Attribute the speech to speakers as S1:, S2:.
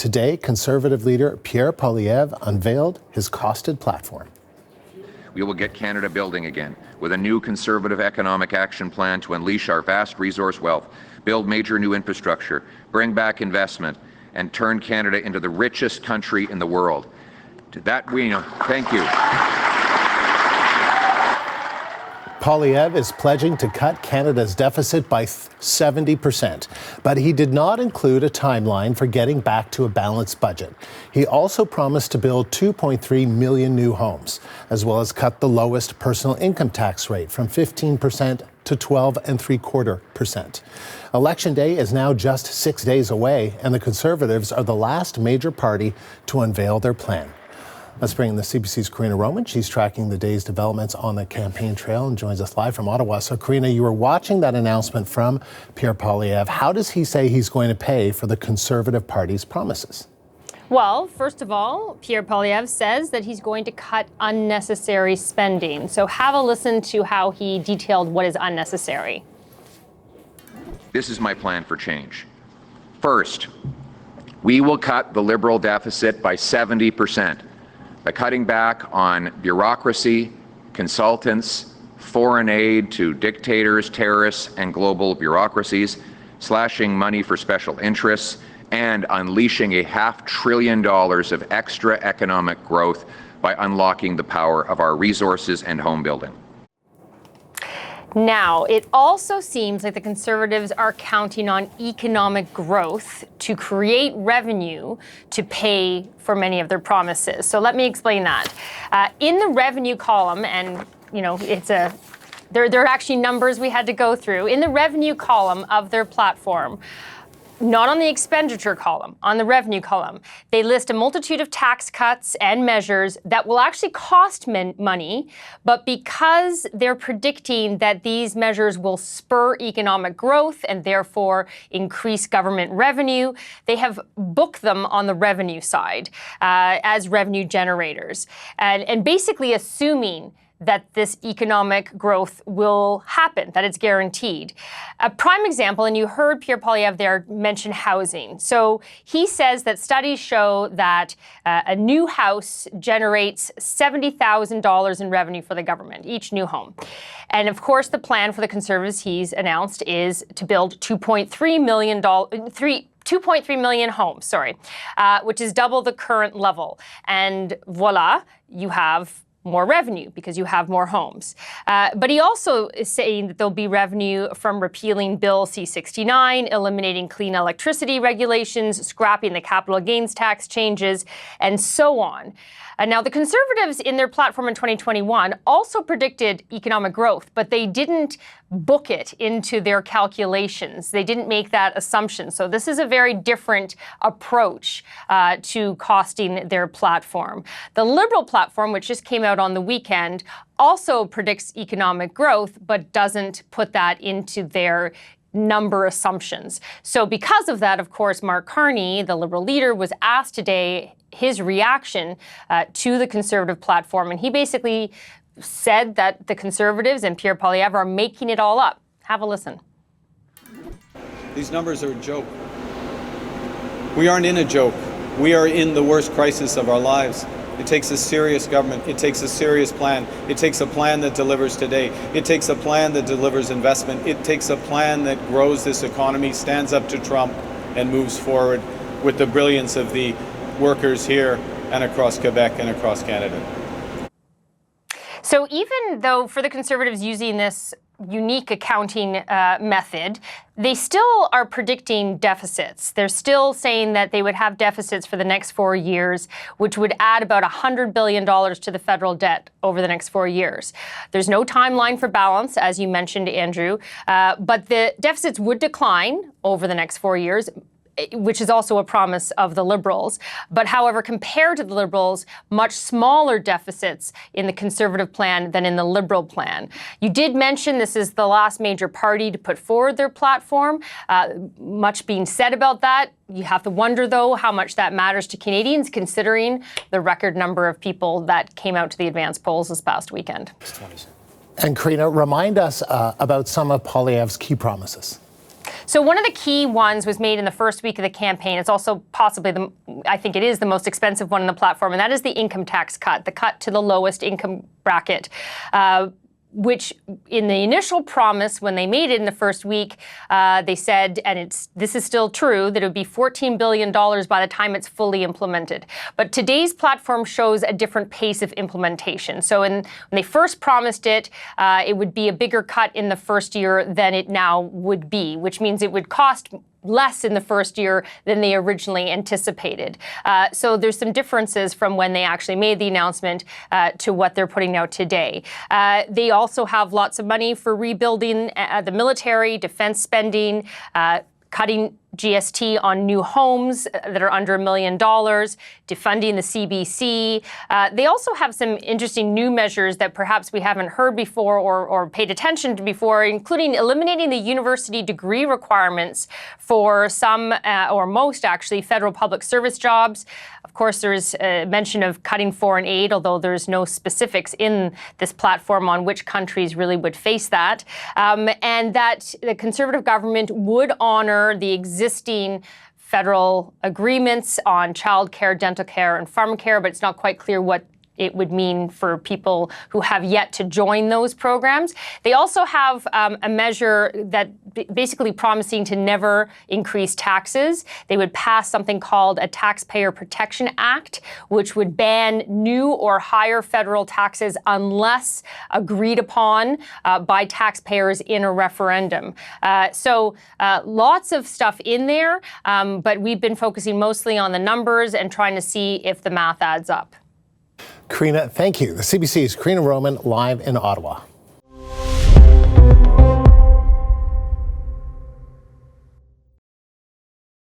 S1: Today, Conservative leader Pierre Poilievre unveiled his costed platform.
S2: We will get Canada building again with a new Conservative economic action plan to unleash our vast resource wealth, build major new infrastructure, bring back investment, and turn Canada into the richest country in the world. To that, thank you.
S1: Poilievre is pledging to cut Canada's deficit by 70%, but he did not include a timeline for getting back to a balanced budget. He also promised to build 2.3 million new homes, as well as cut the lowest personal income tax rate from 15% to 12.75%. Election Day is now just 6 days away, and the Conservatives are the last major party to unveil their plan. Let's bring in the CBC's Karina Roman. She's tracking the day's developments on the campaign trail and joins us live from Ottawa. So, Karina, you were watching that announcement from Pierre Poilievre. How does he say he's going to pay for the Conservative Party's promises?
S3: Well, first of all, Pierre Poilievre says that he's going to cut unnecessary spending. So have a listen to how he detailed what is unnecessary.
S2: This is my plan for change. First, we will cut the Liberal deficit by 70%. By cutting back on bureaucracy, consultants, foreign aid to dictators, terrorists, and global bureaucracies, slashing money for special interests, and unleashing $500 billion of extra economic growth by unlocking the power of our resources and home building.
S3: Now, it also seems like the Conservatives are counting on economic growth to create revenue to pay for many of their promises. So let me explain that. In the revenue column, and there are actually numbers we had to go through. In the revenue column of their platform, not on the expenditure column, on the revenue column, they list a multitude of tax cuts and measures that will actually cost money, but because they're predicting that these measures will spur economic growth and therefore increase government revenue, they have booked them on the revenue side as revenue generators, and basically assuming that this economic growth will happen, that it's guaranteed. A prime example, and you heard Pierre Poilievre there mention housing. So he says that studies show that a new house generates $70,000 in revenue for the government, each new home. And of course, the plan for the Conservatives he's announced is to build 2.3 million homes, which is double the current level. And voila, you have more revenue because you have more homes. But he also is saying that there'll be revenue from repealing Bill C-69, eliminating clean electricity regulations, scrapping the capital gains tax changes, and so on. Now, the Conservatives in their platform in 2021 also predicted economic growth, but they didn't book it into their calculations. They didn't make that assumption. So this is a very different approach to costing their platform. The Liberal platform, which just came out on the weekend, also predicts economic growth, but doesn't put that into their number assumptions. So because of that, of course, Mark Carney, the Liberal leader, was asked today his reaction to the Conservative platform. And he basically said that the Conservatives and Pierre Poilievre are making it all up. Have a listen.
S4: These numbers are a joke. We aren't in a joke. We are in the worst crisis of our lives. It takes a serious government. It takes a serious plan. It takes a plan that delivers today. It takes a plan that delivers investment. It takes a plan that grows this economy, stands up to Trump, and moves forward with the brilliance of the workers here and across Quebec and across Canada.
S3: So even though for the Conservatives using this unique accounting method, they still are predicting deficits. They're still saying that they would have deficits for the next 4 years, which would add about $100 billion to the federal debt over the next 4 years. There's no timeline for balance, as you mentioned, Andrew, but the deficits would decline over the next 4 years, which is also a promise of the Liberals. But however, compared to the Liberals, much smaller deficits in the Conservative plan than in the Liberal plan. You did mention this is the last major party to put forward their platform. Much being said about that. You have to wonder, though, how much that matters to Canadians, considering the record number of people that came out to the advanced polls this past weekend.
S1: And Karina, remind us about some of Poilievre's key promises.
S3: So one of the key ones was made in the first week of the campaign. It's also possibly, I think it is the most expensive one on the platform, and that is the income tax cut, the cut to the lowest income bracket. Which in the initial promise, when they made it in the first week, they said, and this is still true, that it would be $14 billion by the time it's fully implemented. But today's platform shows a different pace of implementation. So when they first promised it, it would be a bigger cut in the first year than it now would be, which means it would cost less in the first year than they originally anticipated. So there's some differences from when they actually made the announcement to what they're putting out today. They also have lots of money for rebuilding the military, defense spending, cutting GST on new homes that are under $1 million, defunding the CBC. They also have some interesting new measures that perhaps we haven't heard before or paid attention to before, including eliminating the university degree requirements for some or most, actually, federal public service jobs. Of course, there's a mention of cutting foreign aid, although there's no specifics in this platform on which countries really would face that. And that the Conservative government would honor the existing federal agreements on childcare, dental care, and pharmacare, but it's not quite clear what it would mean for people who have yet to join those programs. They also have a measure that basically promising to never increase taxes. They would pass something called a Taxpayer Protection Act, which would ban new or higher federal taxes unless agreed upon by taxpayers in a referendum. So lots of stuff in there, but we've been focusing mostly on the numbers and trying to see if the math adds up.
S1: Karina, thank you. The CBC's Karina Roman live in Ottawa.